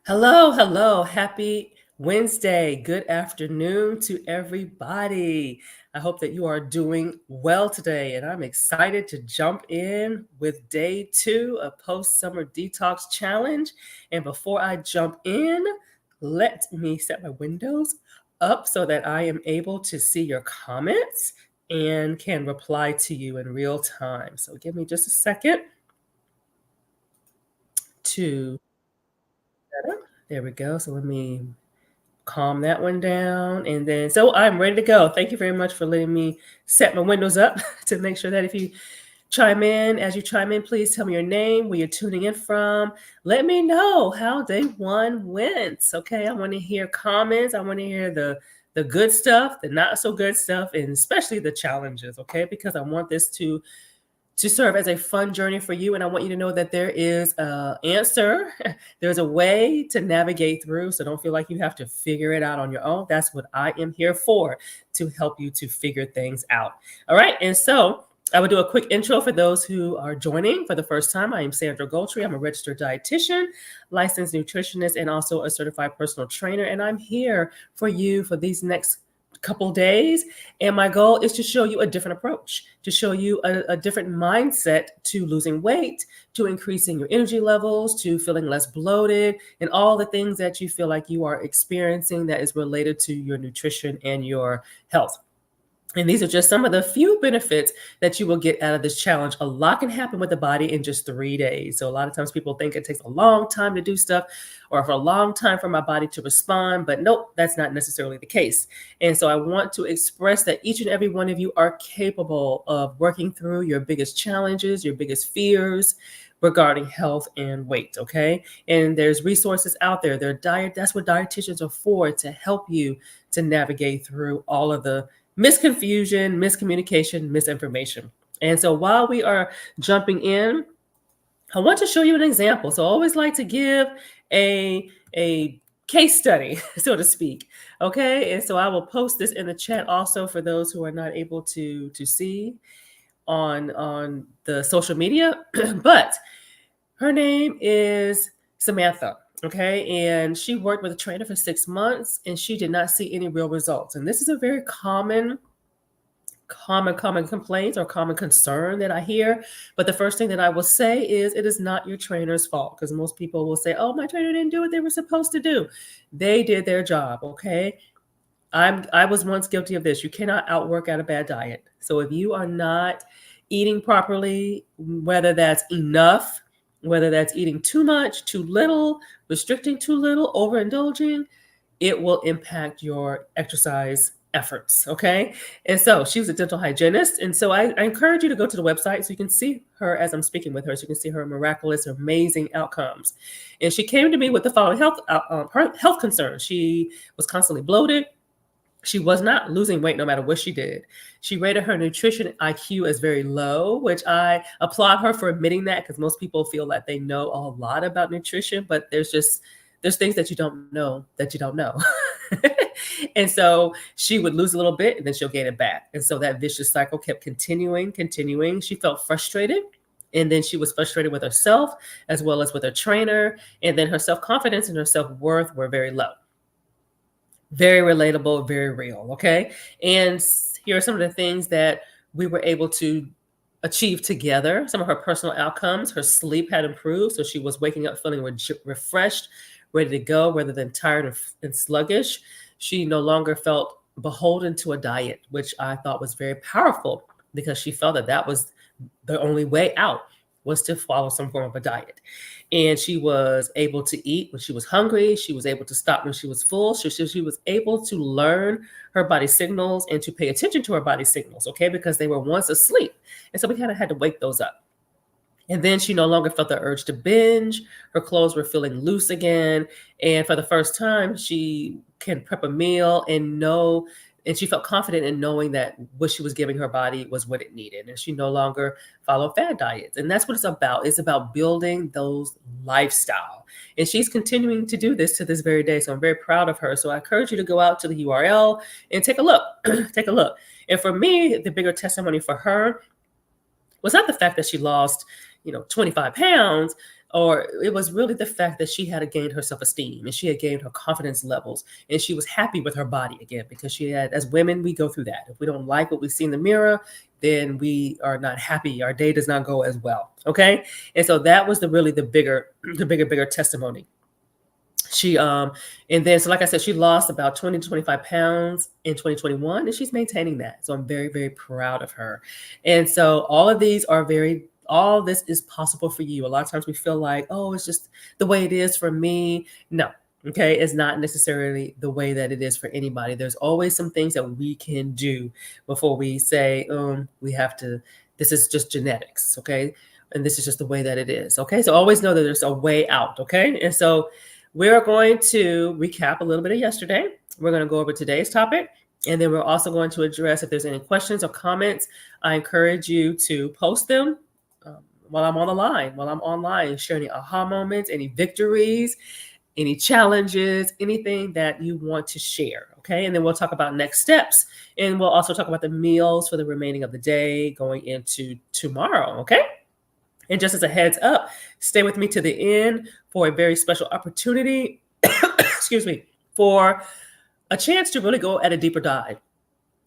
Hello, hello. Happy Wednesday. Good afternoon to everybody. I hope that you are doing well today, and I'm excited to jump in with day two of Post Summer Detox Challenge. And before I jump in, let me set my windows up so that I am able to see your comments and can reply to you in real time. So give me just a second to there we go. So let me calm that one down. And then, so I'm ready to go. Thank you very much for letting me set my windows up to make sure that if you chime in, as you chime in, please tell me your name, where you're tuning in from. Let me know how day one went. Okay. I want to hear comments. I want to hear the good stuff, the not so good stuff, and especially the challenges. Okay. Because I want this to serve as a fun journey for you. And I want you to know that there is an answer. There's a way to navigate through. So don't feel like you have to figure it out on your own. That's what I am here for, to help you to figure things out. All right. And so I will do a quick intro for those who are joining for the first time. I am Sandra Goltry. I'm a registered dietitian, licensed nutritionist, and also a certified personal trainer. And I'm here for you for these next couple days. And my goal is to show you a different approach, to show you a different mindset to losing weight, to increasing your energy levels, to feeling less bloated, and all the things that you feel like you are experiencing that is related to your nutrition and your health. And these are just some of the few benefits that you will get out of this challenge. A lot can happen with the body in just 3 days. So a lot of times people think it takes a long time to do stuff or for a long time for my body to respond, but nope, that's not necessarily the case. And so I want to express that each and every one of you are capable of working through your biggest challenges, your biggest fears regarding health and weight, okay? And there's resources out there. That's what dietitians are for, to help you to navigate through all of the misconfusion, miscommunication, misinformation. And so while we are jumping in, I want to show you an example. So I always like to give a case study, so to speak. Okay. And so I will post this in the chat also for those who are not able to see on the social media. But her name is Samantha. Okay. And she worked with a trainer for 6 months and she did not see any real results. And this is a very common complaint or common concern that I hear. But the first thing that I will say is it is not your trainer's fault, because most people will say, oh, my trainer didn't do what they were supposed to do. They did their job. Okay. I was once guilty of this. You cannot outwork at a bad diet. So if you are not eating properly, whether that's enough, whether that's eating too much, too little, restricting too little, overindulging, it will impact your exercise efforts. Okay. And so she was a dental hygienist. And so I encourage you to go to the website so you can see her as I'm speaking with her. So you can see her miraculous, amazing outcomes. And she came to me with the following her health concerns. She was constantly bloated. She was not losing weight no matter what she did. She rated her nutrition IQ as very low, which I applaud her for admitting that, because most people feel that they know a lot about nutrition, but there's things that you don't know that you don't know. And so she would lose a little bit and then she'll gain it back. And so that vicious cycle kept continuing. She felt frustrated. And then she was frustrated with herself as well as with her trainer. And then her self-confidence and her self-worth were very low. Very relatable, very real. Okay. And here are some of the things that we were able to achieve together. Some of her personal outcomes: her sleep had improved. So she was waking up feeling refreshed, ready to go, rather than tired and sluggish. She no longer felt beholden to a diet, which I thought was very powerful, because she felt that was the only way out, was to follow some form of a diet. And she was able to eat when she was hungry. She was able to stop when she was full. She was able to learn her body signals and to pay attention to her body signals, okay, because they were once asleep. And so we kind of had to wake those up. And then she no longer felt the urge to binge. Her clothes were feeling loose again. And for the first time, she can prep a meal and she felt confident in knowing that what she was giving her body was what it needed. And she no longer followed fad diets. And that's what it's about. It's about building those lifestyle. And she's continuing to do this to this very day. So I'm very proud of her. So I encourage you to go out to the URL and take a look. Take a look. And for me, the bigger testimony for her was not the fact that she lost 25 pounds, or it was really the fact that she had gained her self-esteem and she had gained her confidence levels, and she was happy with her body again, because she had, as women, we go through that. If we don't like what we see in the mirror, then we are not happy. Our day does not go as well. Okay. And so that was the really the bigger, bigger testimony. She and then, so like I said, she lost about 20 to 25 pounds in 2021, and she's maintaining that. So I'm very, very proud of her. And so all this is possible for you. A lot of times we feel like, oh, it's just the way it is for me. No. Okay, it's not necessarily the way that it is for anybody. There's always some things that we can do before we say, we have to, this is just genetics, okay? And this is just the way that it is. Okay. So always know that there's a way out. Okay. And so we're going to recap a little bit of yesterday. We're going to go over today's topic. And then we're also going to address if there's any questions or comments. I encourage you to post them while I'm on the line, while I'm online, share any aha moments, any victories, any challenges, anything that you want to share. Okay. And then we'll talk about next steps. And we'll also talk about the meals for the remaining of the day going into tomorrow. Okay. And just as a heads up, stay with me to the end for a very special opportunity, excuse me, for a chance to really go at a deeper dive.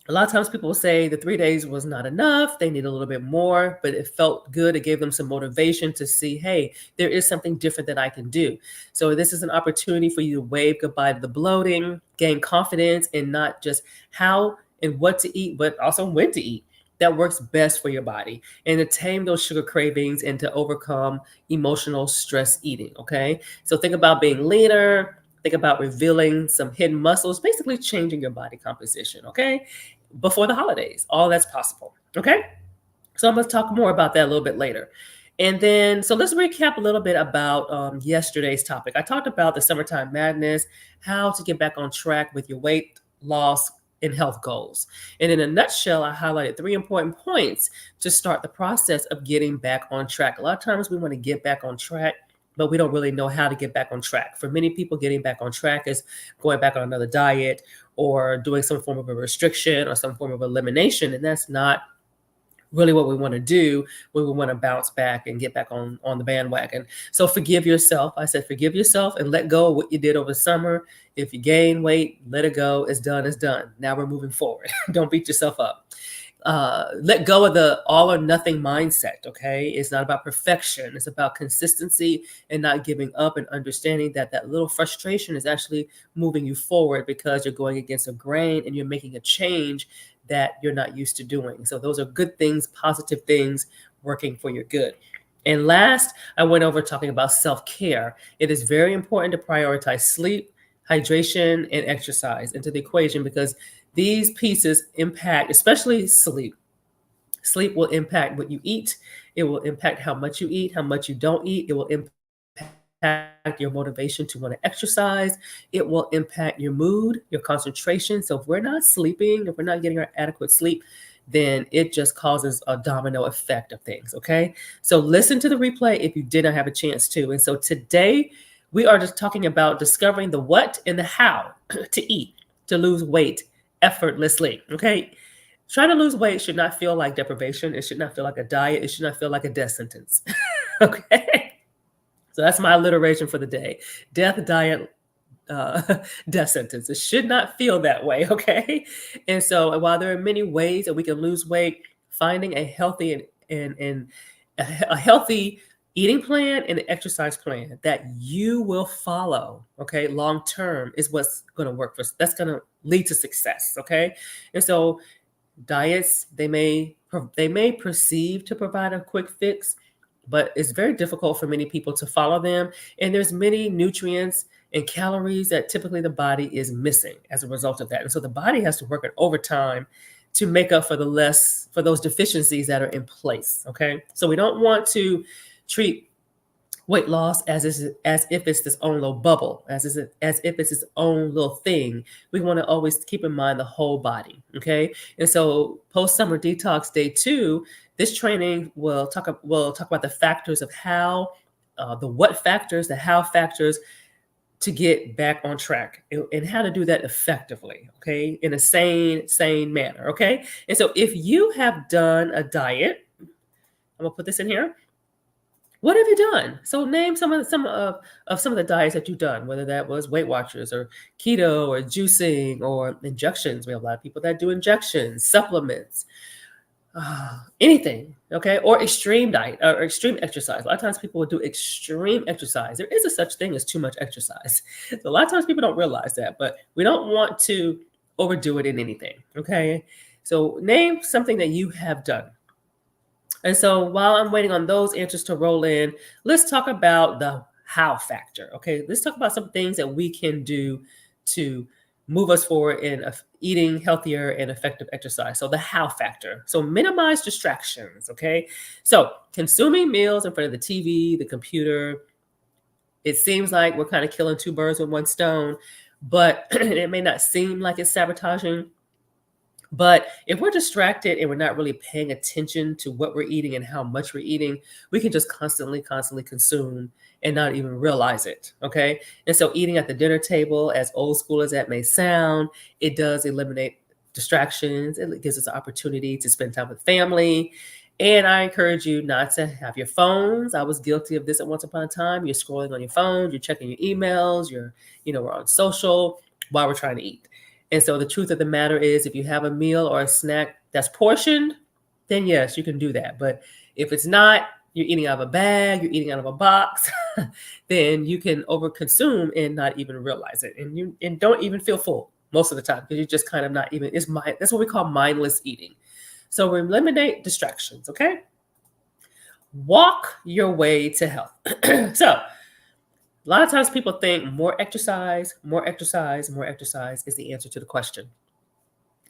A lot of times people will say the 3 days was not enough. They need a little bit more, but it felt good. It gave them some motivation to see, hey, there is something different that I can do. So this is an opportunity for you to wave goodbye to the bloating, gain confidence in not just how and what to eat, but also when to eat. That works best for your body, and to tame those sugar cravings and to overcome emotional stress eating. Okay. So think about being leaner. Think about revealing some hidden muscles, basically changing your body composition. Okay. Before the holidays, all that's possible. Okay. So I'm going to talk more about that a little bit later. And then, so let's recap a little bit about yesterday's topic. I talked about the summertime madness, how to get back on track with your weight loss and health goals. And in a nutshell, I highlighted 3 important points to start the process of getting back on track. A lot of times we want to get back on track, but we don't really know how to get back on track. For many people, getting back on track is going back on another diet or doing some form of a restriction or some form of elimination. And that's not really what we want to do when we want to bounce back and get back on the bandwagon. So forgive yourself. I said, forgive yourself and let go of what you did over summer. If you gain weight, let it go. It's done. It's done. Now we're moving forward. Don't beat yourself up. Let go of the all or nothing mindset. Okay. It's not about perfection. It's about consistency and not giving up, and understanding that that little frustration is actually moving you forward because you're going against a grain and you're making a change that you're not used to doing. So those are good things, positive things working for your good. And last, I went over talking about self-care. It is very important to prioritize sleep, hydration, and exercise into the equation, because these pieces impact, especially sleep. Sleep will impact what you eat. It will impact how much you eat, how much you don't eat. It will impact your motivation to want to exercise. It will impact your mood, your concentration. So if we're not sleeping, if we're not getting our adequate sleep, then it just causes a domino effect of things. Okay. So listen to the replay if you did not have a chance to. And so today we are just talking about discovering the what and the how to eat to lose weight effortlessly. Okay. Trying to lose weight should not feel like deprivation. It should not feel like a diet. It should not feel like a death sentence. Okay. So that's my alliteration for the day. Death, diet, death sentence. It should not feel that way, okay? And so while there are many ways that we can lose weight, finding a healthy and a healthy eating plan and an exercise plan that you will follow, okay, long term is what's going to work for us. That's going to lead to success, okay? And so diets, they may perceive to provide a quick fix, but it's very difficult for many people to follow them. And there's many nutrients and calories that typically the body is missing as a result of that. And so the body has to work at overtime to make up for those deficiencies that are in place. Okay. So we don't want to treat weight loss as if it's this own little bubble, as if it's its own little thing. We want to always keep in mind the whole body. Okay. And so post Summer Detox Day 2, this training will talk about the factors of how, the what factors, the how factors to get back on track, and how to do that effectively, okay, in a sane manner, okay? And so if you have done a diet, I'm gonna put this in here. What have you done? So name some of the diets that you've done, whether that was Weight Watchers or keto or juicing or injections. We have a lot of people that do injections, supplements, anything, okay? Or extreme diet or extreme exercise. A lot of times people will do extreme exercise. There is a such thing as too much exercise. So a lot of times people don't realize that, but we don't want to overdo it in anything, okay? So name something that you have done. And so while I'm waiting on those answers to roll in, let's talk about the how factor. Okay. Let's talk about some things that we can do to move us forward in eating healthier and effective exercise. So the how factor. So minimize distractions. Okay. So consuming meals in front of the TV, the computer, it seems like we're kind of killing two birds with one stone, but it may not seem like it's sabotaging, but if we're distracted and we're not really paying attention to what we're eating and how much we're eating, we can just constantly consume and not even realize it. Okay. And so, eating at the dinner table, as old school as that may sound, it does eliminate distractions. It gives us an opportunity to spend time with family. And I encourage you not to have your phones. I was guilty of this at once upon a time. You're scrolling on your phone, you're checking your emails, we're on social while we're trying to eat. And so the truth of the matter is, if you have a meal or a snack that's portioned, then yes, you can do that. But if it's not, you're eating out of a bag, you're eating out of a box, then you can overconsume and not even realize it. And don't even feel full most of the time, because you're just kind of not even, that's what we call mindless eating. So we eliminate distractions, okay? Walk your way to health. So a lot of times people think more exercise is the answer to the question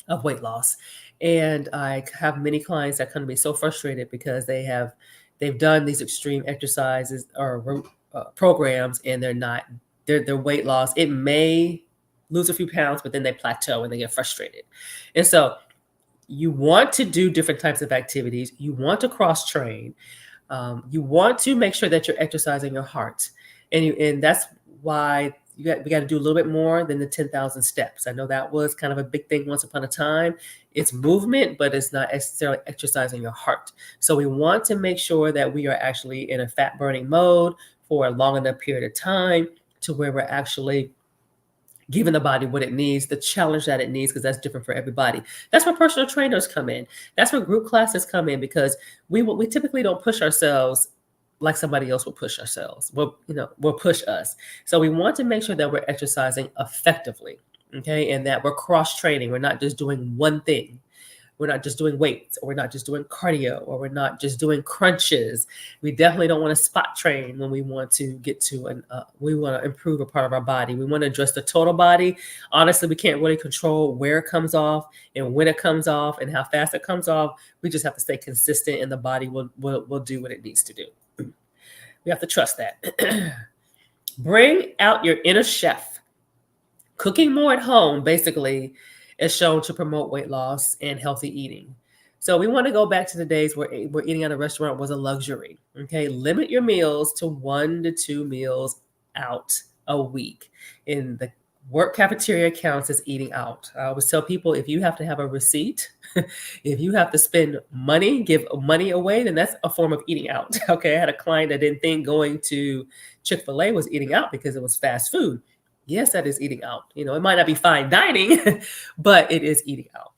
of weight loss. And I have many clients that come to me so frustrated because they've done these extreme exercises or programs, and their weight loss, it may lose a few pounds, but then they plateau and they get frustrated. And so you want to do different types of activities. You want to cross train. You want to make sure that you're exercising your heart. And that's why we got to do a little bit more than the 10,000 steps. I know that was kind of a big thing once upon a time. It's movement, but it's not necessarily exercising your heart. So we want to make sure that we are actually in a fat burning mode for a long enough period of time to where we're actually giving the body what it needs, the challenge that it needs, because that's different for everybody. That's where personal trainers come in. That's where group classes come in, because we typically don't push ourselves like somebody else will push ourselves. Will push us. So we want to make sure that we're exercising effectively, okay, and that we're cross training. We're not just doing one thing. We're not just doing weights, or we're not just doing cardio, or we're not just doing crunches. We definitely don't want to spot train when we want to get to we want to improve a part of our body. We want to address the total body. Honestly, we can't really control where it comes off and when it comes off and how fast it comes off. We just have to stay consistent, and the body will do what it needs to do. We have to trust that. Bring out your inner chef. Cooking more at home, basically, is shown to promote weight loss and healthy eating. So we want to go back to the days where eating at a restaurant was a luxury. Okay, limit your meals to 1 to 2 meals out a week. In the work cafeteria counts as eating out. I always tell people, if you have to have a receipt, if you have to spend money, give money away, then that's a form of eating out. Okay, I had a client that didn't think going to Chick-fil-A was eating out because it was fast food. Yes, that is eating out. It might not be fine dining, but it is eating out.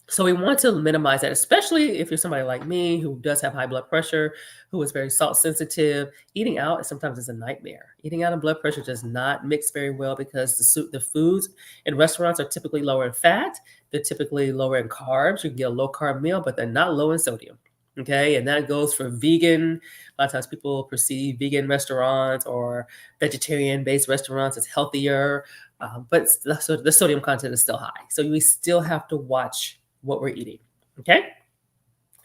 So we want to minimize that, especially if you're somebody like me who does have high blood pressure, who is very salt sensitive. Eating out sometimes is a nightmare. Eating out and blood pressure does not mix very well, because the foods in restaurants are typically lower in fat. They're typically lower in carbs. You can get a low carb meal, but they're not low in sodium. Okay, and that goes for vegan. A lot of times people perceive vegan restaurants or vegetarian-based restaurants as healthier, but the sodium content is still high. So we still have to watch what we're eating. Okay,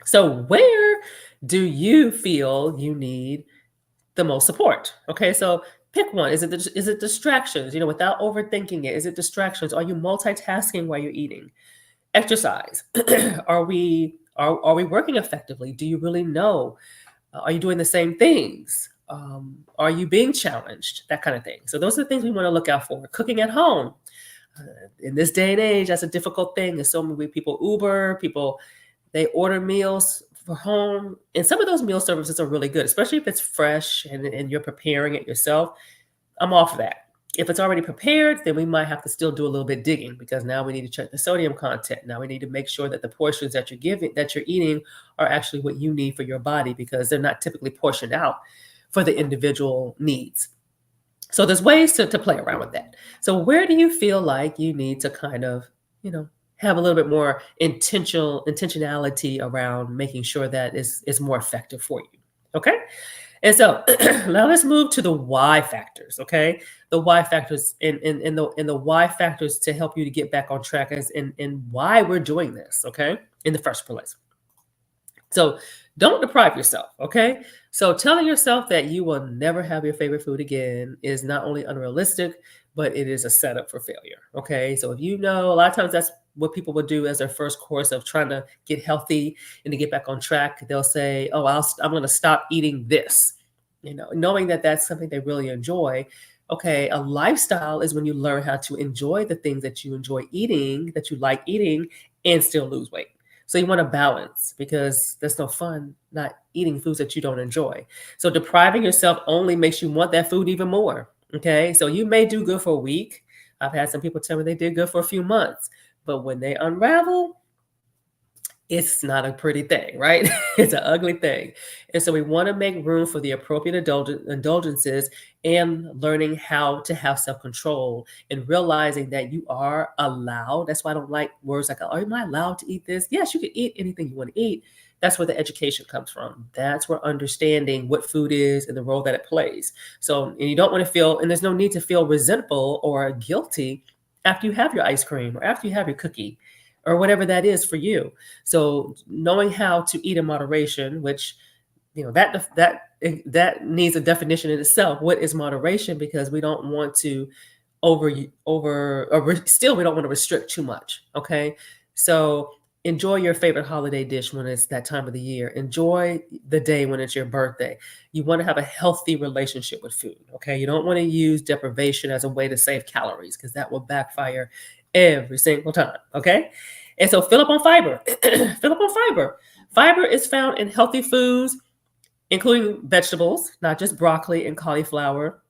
so where do you feel you need the most support? Okay, so pick one. Is it distractions? Without overthinking it, is it distractions? Are you multitasking while you're eating? Exercise. Are we working effectively? Do you really know? Are you doing the same things? Are you being challenged? That kind of thing. So those are the things we want to look out for. Cooking at home. In this day and age, that's a difficult thing. There's so many people Uber, they order meals for home, and some of those meal services are really good, especially if it's fresh and you're preparing it yourself. I'm all for that. If it's already prepared, then we might have to still do a little bit digging because now we need to check the sodium content. Now we need to make sure that the portions that you're eating are actually what you need for your body because they're not typically portioned out for the individual needs. So there's ways to play around with that. So where do you feel like you need to kind of, you know, have a little bit more intentionality around making sure that is more effective for you? Okay. And so now let's move to the why factors. Okay. The why factors and the why factors to help you to get back on track is and why we're doing this. Okay. In the first place. So don't deprive yourself, okay? So telling yourself that you will never have your favorite food again is not only unrealistic, but it is a setup for failure, okay? So if you know, a lot of times that's what people will do as their first course of trying to get healthy and to get back on track. They'll say, "Oh, I'm going to stop eating this," knowing that that's something they really enjoy. Okay, a lifestyle is when you learn how to enjoy the things that you enjoy eating, that you like eating, and still lose weight. So you want to balance because there's no fun not eating foods that you don't enjoy. So depriving yourself only makes you want that food even more. Okay. So you may do good for a week. I've had some people tell me they did good for a few months, but when they unravel, it's not a pretty thing, right? It's an ugly thing. And so we want to make room for the appropriate indulgences and learning how to have self control and realizing that you are allowed. That's why I don't like words like, "Am I allowed to eat this?" Yes, you can eat anything you want to eat. That's where the education comes from. That's where understanding what food is and the role that it plays. So, and you don't want to feel, and there's no need to feel resentful or guilty after you have your ice cream or after you have your cookie or whatever that is for you. So knowing how to eat in moderation, which that needs a definition in itself. What is moderation? Because we don't want to still we don't want to restrict too much. Okay, so enjoy your favorite holiday dish when it's that time of the year. Enjoy the day when it's your birthday. You want to have a healthy relationship with food. Okay, you don't want to use deprivation as a way to save calories because that will backfire every single time. Okay, and so fill up on fiber. Fill up on fiber. Fiber is found in healthy foods, including vegetables, not just broccoli and cauliflower,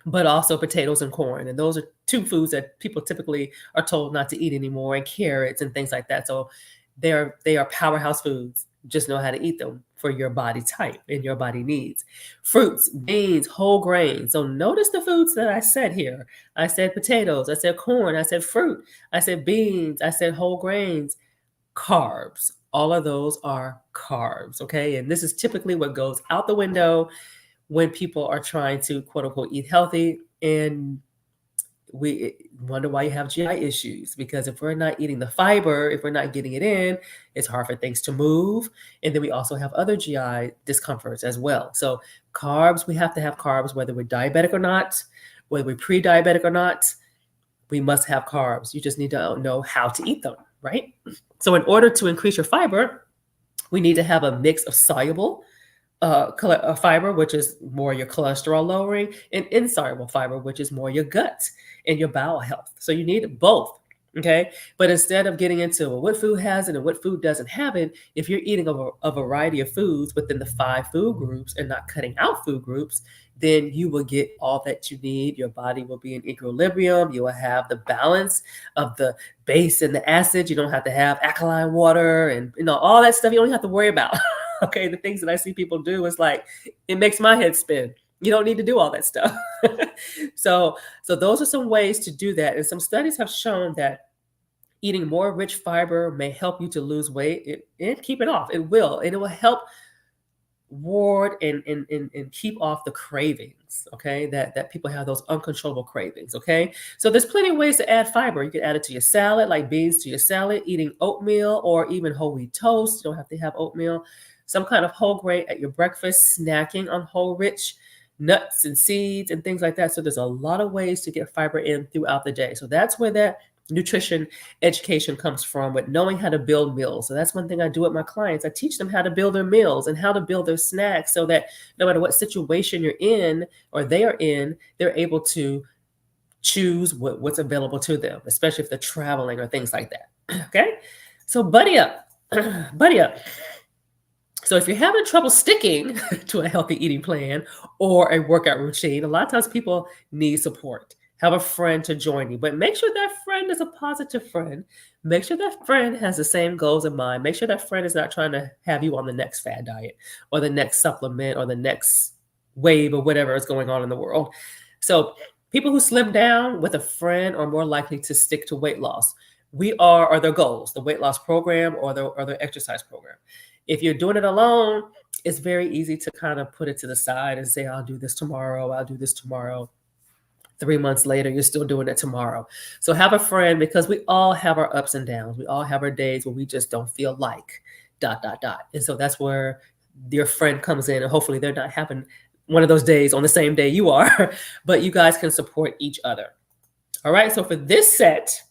but also potatoes and corn. And those are two foods that people typically are told not to eat anymore, and carrots and things like that. So they are powerhouse foods. Just know how to eat them for your body type and your body needs. Fruits, beans, whole grains. So notice the foods that I said here. I said potatoes, I said corn, I said fruit, I said beans, I said whole grains, carbs. All of those are carbs, okay? And this is typically what goes out the window when people are trying to quote unquote eat healthy. And we wonder why you have GI issues because if we're not eating the fiber, if we're not getting it in, it's hard for things to move. And then we also have other GI discomforts as well. So carbs, we have to have carbs, whether we're diabetic or not, whether we're pre-diabetic or not, we must have carbs. You just need to know how to eat them, right? So in order to increase your fiber, we need to have a mix of soluble fiber, which is more your cholesterol lowering, and insoluble fiber, which is more your gut and your bowel health. So you need both. Okay. But instead of getting into what food has it and what food doesn't have it, if you're eating a variety of foods within the 5 food groups and not cutting out food groups, then you will get all that you need. Your body will be in equilibrium. You will have the balance of the base and the acid. You don't have to have alkaline water and all that stuff you don't have to worry about. Okay, the things that I see people do is like, it makes my head spin. You don't need to do all that stuff. So those are some ways to do that. And some studies have shown that eating more rich fiber may help you to lose weight and keep it off. It will, and it will help ward and keep off the cravings, okay, that people have, those uncontrollable cravings. Okay, so there's plenty of ways to add fiber. You can add it to your salad, like beans to your salad, eating oatmeal or even whole wheat toast. You don't have to have oatmeal. Some kind of whole grain at your breakfast, snacking on whole rich nuts and seeds and things like that. So there's a lot of ways to get fiber in throughout the day. So that's where that nutrition education comes from, with knowing how to build meals. So that's one thing I do with my clients. I teach them how to build their meals and how to build their snacks so that no matter what situation you're in or they are in, they're able to choose what's available to them, especially if they're traveling or things like that. Okay, so buddy up. Buddy up. So if you're having trouble sticking to a healthy eating plan or a workout routine, a lot of times people need support. Have a friend to join you, but make sure that friend is a positive friend. Make sure that friend has the same goals in mind. Make sure that friend is not trying to have you on the next fad diet or the next supplement or the next wave or whatever is going on in the world. So people who slim down with a friend are more likely to stick to weight loss. We are their goals, the weight loss program or their exercise program. If you're doing it alone, it's very easy to kind of put it to the side and say, I'll do this tomorrow. I'll do this tomorrow. 3 months later, you're still doing it tomorrow. So have a friend because we all have our ups and downs. We all have our days where we just don't feel like dot, dot, dot. And so that's where your friend comes in and hopefully they're not having one of those days on the same day you are, but you guys can support each other. All right. So for this set,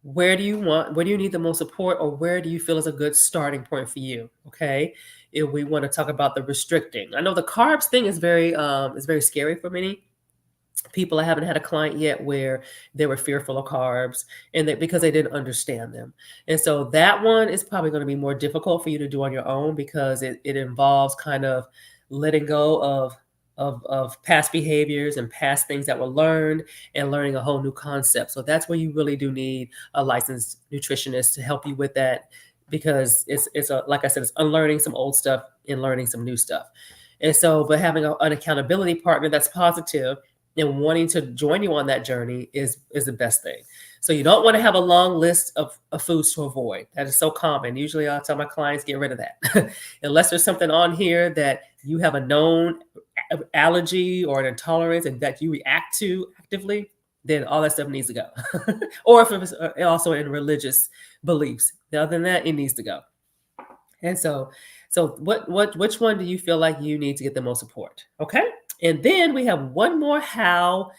where do you need the most support or where do you feel is a good starting point for you? Okay. If we want to talk about the restricting, I know the carbs thing is very scary for many people. I haven't had a client yet where they were fearful of carbs and that because they didn't understand them. And so that one is probably going to be more difficult for you to do on your own because it involves kind of letting go of past behaviors and past things that were learned and learning a whole new concept. So that's where you really do need a licensed nutritionist to help you with that because it's like I said, it's unlearning some old stuff and learning some new stuff. And so, but having an accountability partner that's positive and wanting to join you on that journey is the best thing. So you don't want to have a long list of foods to avoid. That is so common. Usually I'll tell my clients, get rid of that. Unless there's something on here that you have a known allergy or an intolerance and that you react to actively, then all that stuff needs to go. Or if it's also in religious beliefs. Other than that, it needs to go. And so which one do you feel like you need to get the most support? Okay. And then we have one more how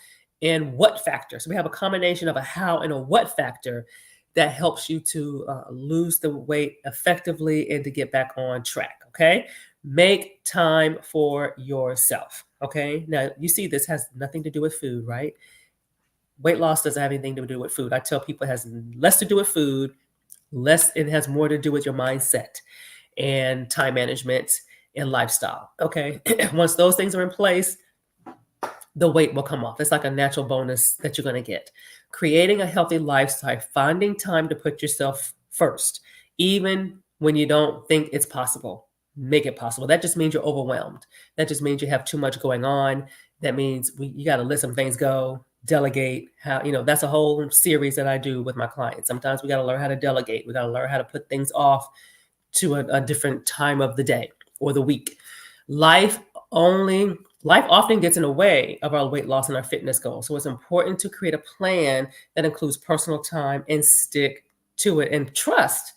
and what factor. So we have a combination of a how and a what factor that helps you to lose the weight effectively and to get back on track. Okay. Make time for yourself. Okay. Now you see this has nothing to do with food, right? Weight loss doesn't have anything to do with food. I tell people it has less to do with food, it has more to do with your mindset and time management and lifestyle. Okay. Once those things are in place, the weight will come off. It's like a natural bonus that you're going to get. Creating a healthy lifestyle, finding time to put yourself first, even when you don't think it's possible, make it possible. That just means you're overwhelmed. That just means you have too much going on. That means you got to let some things go, delegate. That's a whole series that I do with my clients. Sometimes we got to learn how to delegate. We got to learn how to put things off to a different time of the day or the week. Life often gets in the way of our weight loss and our fitness goals. So it's important to create a plan that includes personal time and stick to it and trust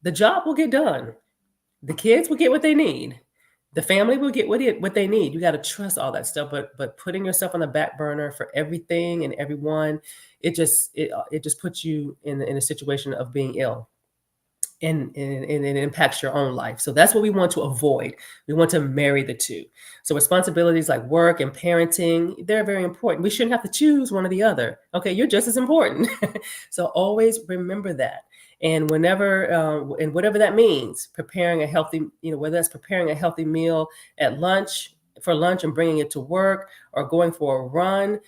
the job will get done. The kids will get what they need. The family will get what they need. You got to trust all that stuff, but putting yourself on the back burner for everything and everyone, it just puts you in a situation of being ill. And it impacts your own life. So that's what we want to avoid. We want to marry the two. So responsibilities like work and parenting, they're very important. We shouldn't have to choose one or the other. Okay, you're just as important. So always remember that. And whatever that means, preparing a healthy, whether that's preparing a healthy meal for lunch and bringing it to work or going for a run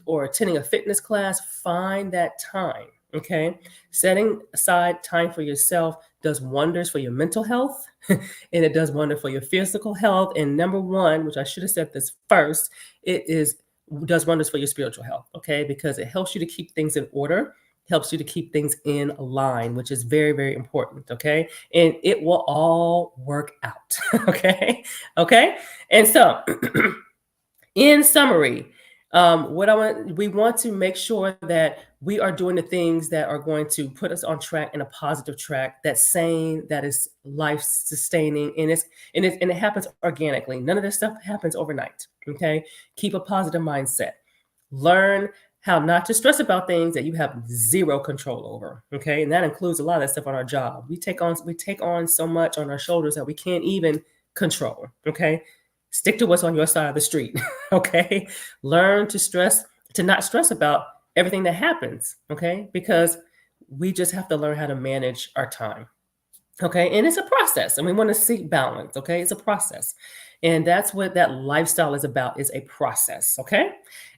or attending a fitness class, find that time. Okay. Setting aside time for yourself does wonders for your mental health and it does wonder for your physical health. And number one, which I should have said this first, does wonders for your spiritual health. Okay. Because it helps you to keep things in order, helps you to keep things in line, which is very, very important. Okay. And it will all work out. Okay. Okay. And so in summary, we want to make sure that we are doing the things that are going to put us on track in a positive track, that's sane, that is life sustaining, and it happens organically. None of this stuff happens overnight. Okay, keep a positive mindset. Learn how not to stress about things that you have zero control over. Okay, and that includes a lot of that stuff on our job. We take on so much on our shoulders that we can't even control. Okay. Stick to what's on your side of the street. Okay. Learn to not stress about everything that happens. Okay. Because we just have to learn how to manage our time. Okay. And it's a process. And we want to seek balance. Okay. It's a process. And that's what that lifestyle is about, is a process. Okay.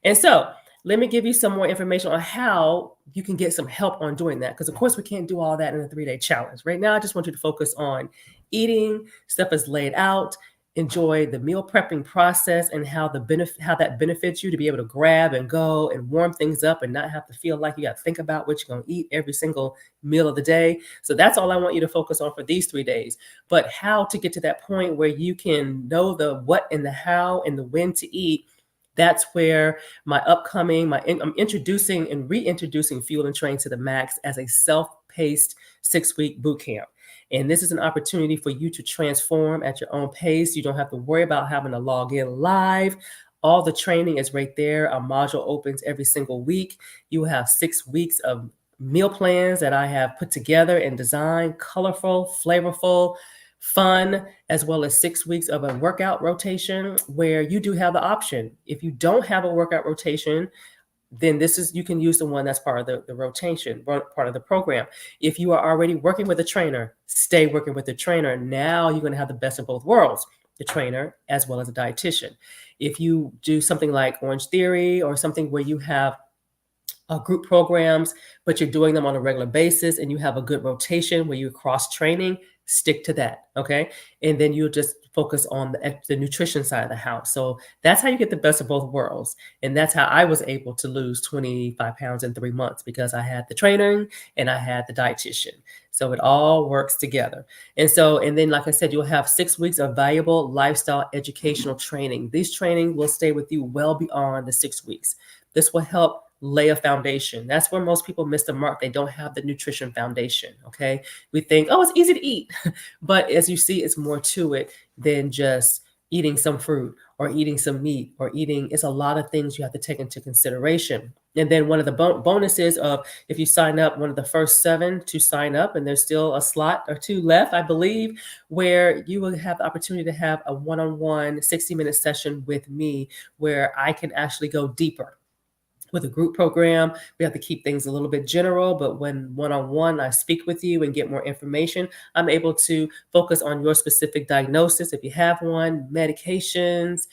And so let me give you some more information on how you can get some help on doing that. Because of course we can't do all that in a 3-day challenge. Right now, I just want you to focus on eating, stuff is laid out, enjoy the meal prepping process and how that benefits you to be able to grab and go and warm things up and not have to feel like you got to think about what you're going to eat every single meal of the day. So that's all I want you to focus on for these 3 days. But how to get to that point where you can know the what and the how and the when to eat. That's where I'm introducing and reintroducing Fuel and Train to the Max as a self-paced 6-week boot camp. And this is an opportunity for you to transform at your own pace. You don't have to worry about having to log in live. All the training is right there. Our module opens every single week. You will have 6 weeks of meal plans that I have put together and designed, colorful, flavorful, fun, as well as 6 weeks of a workout rotation where you do have the option. If you don't have a workout rotation, then you can use the one that's part of the rotation, part of the program. If you are already working with a trainer, stay working with the trainer. Now you're going to have the best of both worlds, the trainer as well as a dietitian. If you do something like Orange Theory or something where you have group programs, but you're doing them on a regular basis and you have a good rotation where you're cross training, stick to that. Okay. And then you'll just focus on the nutrition side of the house. So that's how you get the best of both worlds. And that's how I was able to lose 25 pounds in 3 months, because I had the training and I had the dietitian. So it all works together. And then, like I said, you'll have 6 weeks of valuable lifestyle educational training. These training will stay with you well beyond the 6 weeks. This will help lay a foundation. That's where most people miss the mark. They don't have the nutrition foundation. Okay. We think, oh, it's easy to eat. But as you see, it's more to it than just eating some fruit or eating some meat or it's a lot of things you have to take into consideration. And then one of the bonuses of, if you sign up, one of the first 7 to sign up, and there's still a slot or 2 left, I believe, where you will have the opportunity to have a one-on-one 60-minute session with me where I can actually go deeper. With a group program, we have to keep things a little bit general, but when one-on-one I speak with you and get more information, I'm able to focus on your specific diagnosis, if you have one, medications,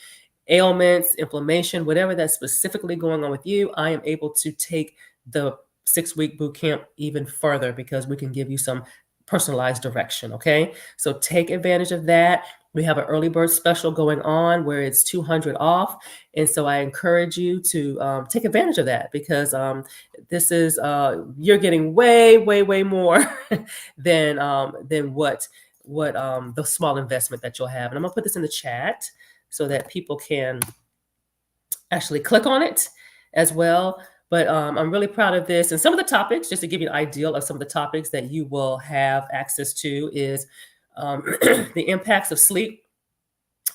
ailments, inflammation, whatever that's specifically going on with you. I am able to take the 6-week boot camp even further because we can give you some personalized direction. Okay. So take advantage of that. We have an early bird special going on where it's $200 off. And so I encourage you to take advantage of that, because this is, you're getting way, way, way more than what the small investment that you'll have. And I'm gonna put this in the chat so that people can actually click on it as well. But I'm really proud of this. And some of the topics, just to give you an idea of some of the topics that you will have access to, is the impacts of sleep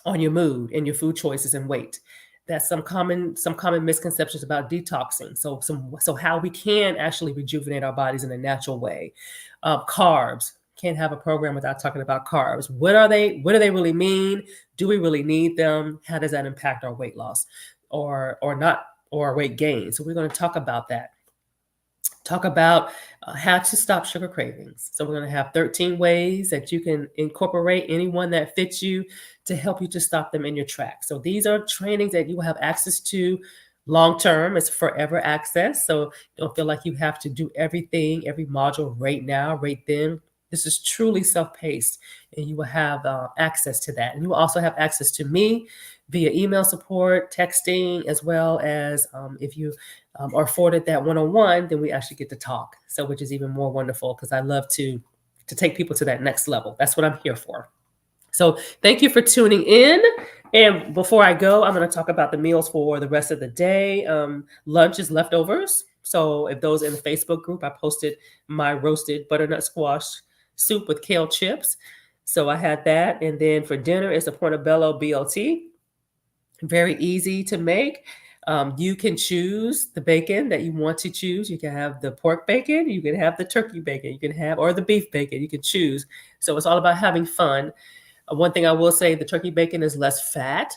on your mood and your food choices and weight. That's some common misconceptions about detoxing. So how we can actually rejuvenate our bodies in a natural way. Carbs. Can't have a program without talking about carbs. What are they? What do they really mean? Do we really need them? How does that impact our weight loss or not, or our weight gain? So we're going to talk about that. Talk about how to stop sugar cravings. So we're going to have 13 ways that you can incorporate any one that fits you to help you to stop them in your tracks. So these are trainings that you will have access to long term. It's forever access. So don't feel like you have to do everything, every module right now, right then. This is truly self-paced, and you will have access to that. And you will also have access to me via email support, texting, as well as if you are afforded that one-on-one, then we actually get to talk. So which is even more wonderful, because I love to take people to that next level. That's what I'm here for. So thank you for tuning in. And before I go, I'm going to talk about the meals for the rest of the day. Lunch is leftovers. So if those in the Facebook group, I posted my roasted butternut squash soup with kale chips. So I had that. And then for dinner, it's a portobello BLT. Very easy to make. You can choose the bacon that you want to choose. You can have the pork bacon, you can have the turkey bacon, you can have, or the beef bacon, you can choose. So it's all about having fun. One thing I will say, the turkey bacon is less fat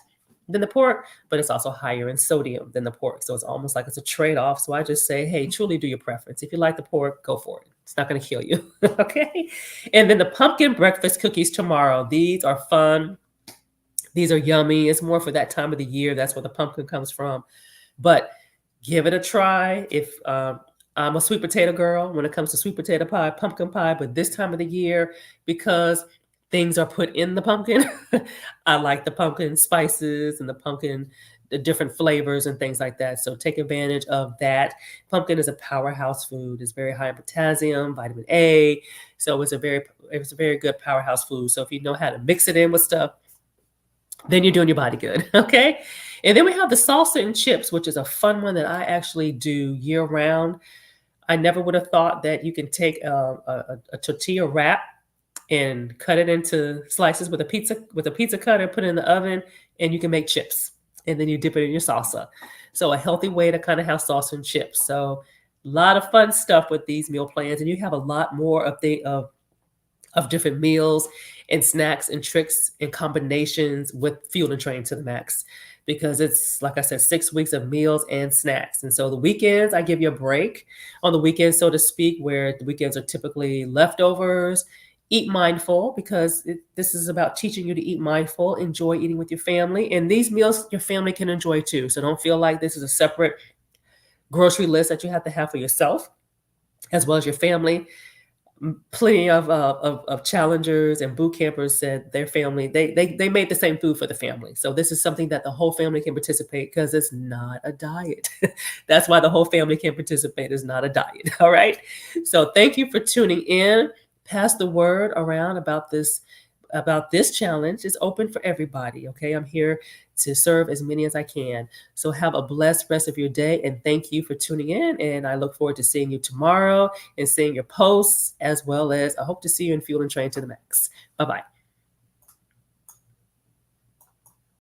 than the pork, but it's also higher in sodium than the pork. So it's almost like it's a trade-off. So I just say, hey, truly do your preference. If you like the pork, go for it. It's not going to kill you. Okay. And then the pumpkin breakfast cookies tomorrow. These are fun. These are yummy. It's more for that time of the year. That's where the pumpkin comes from. But give it a try. If I'm a sweet potato girl when it comes to sweet potato pie, pumpkin pie, but this time of the year, because things are put in the pumpkin, I like the pumpkin spices and the pumpkin, the different flavors and things like that. So take advantage of that. Pumpkin is a powerhouse food. It's very high in potassium, vitamin A. So it's a very good powerhouse food. So if you know how to mix it in with stuff, then you're doing your body good. Okay. And then we have the salsa and chips, which is a fun one that I actually do year round. I never would have thought that you can take a tortilla wrap and cut it into slices with a pizza cutter, put it in the oven, and you can make chips. And then you dip it in your salsa. So a healthy way to kind of have salsa and chips. So a lot of fun stuff with these meal plans, and you have a lot more of different meals and snacks and tricks and combinations with Fuel and Train to the max, because it's, like I said, 6 weeks of meals and snacks. And so the weekends, I give you a break on the weekends, so to speak, where the weekends are typically leftovers. Eat mindful, because this is about teaching you to eat mindful, enjoy eating with your family. And these meals your family can enjoy too. So don't feel like this is a separate grocery list that you have to have for yourself as well as your family. Plenty of challengers and boot campers said their family, they made the same food for the family. So this is something that the whole family can participate, because it's not a diet. That's why the whole family can participate. It's not a diet. All right. So thank you for tuning in. Pass the word around about this challenge. It's open for everybody. Okay. I'm here to serve as many as I can. So have a blessed rest of your day, and thank you for tuning in. And I look forward to seeing you tomorrow and seeing your posts, as well as I hope to see you in Fuel and Train to the max. Bye-bye.